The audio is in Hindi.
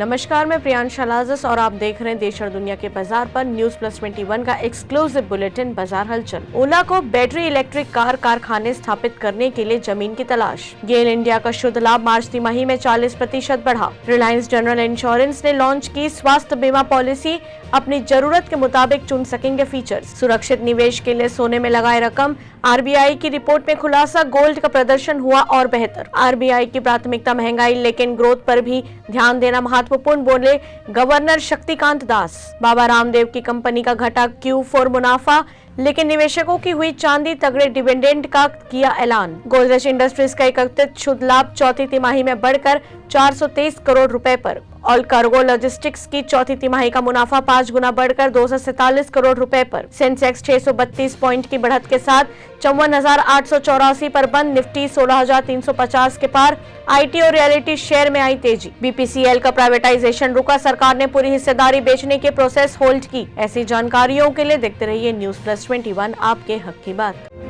नमस्कार, मैं प्रियांशा लाजस और आप देख रहे हैं देश और दुनिया के बाजार पर न्यूज प्लस 21 का एक्सक्लूसिव बुलेटिन बाजार हलचल। ओला को बैटरी इलेक्ट्रिक कार कारखाने स्थापित करने के लिए जमीन की तलाश। गेल इंडिया का शुद्ध लाभ मार्च तिमाही में 40% बढ़ा। रिलायंस जनरल इंश्योरेंस ने लॉन्च की स्वास्थ्य बीमा पॉलिसी, अपनी जरूरत के मुताबिक चुन सकेंगे फीचर्स। सुरक्षित निवेश के लिए सोने में लगाए रकम। आरबीआई की रिपोर्ट में खुलासा, गोल्ड का प्रदर्शन हुआ और बेहतर। आरबीआई की प्राथमिकता महंगाई लेकिन ग्रोथ पर भी ध्यान देना महत्वपूर्ण, बोले गवर्नर शक्तिकांत दास। बाबा रामदेव की कंपनी का घटा Q4 मुनाफा, लेकिन निवेशकों की हुई चांदी, तगड़े डिविडेंड का किया ऐलान। गोदरेज इंडस्ट्रीज का एकत्रित शुद्ध लाभ चौथी तिमाही में बढ़कर 423 करोड़ रुपए पर। ऑल कार्गो लॉजिस्टिक्स की चौथी तिमाही का मुनाफा 5 गुना बढ़कर 247 करोड़ रुपए पर। सेंसेक्स 632 पॉइंट की बढ़त के साथ 54,884 पर बंद। निफ्टी 16,350 के पार। आईटी और रियलिटी शेयर में आई तेजी। बीपीसीएल का प्राइवेटाइजेशन रुका, सरकार ने पूरी हिस्सेदारी बेचने के प्रोसेस होल्ड की। ऐसी जानकारियों के लिए देखते रहिए न्यूज प्लस 21, आपके हक की बात।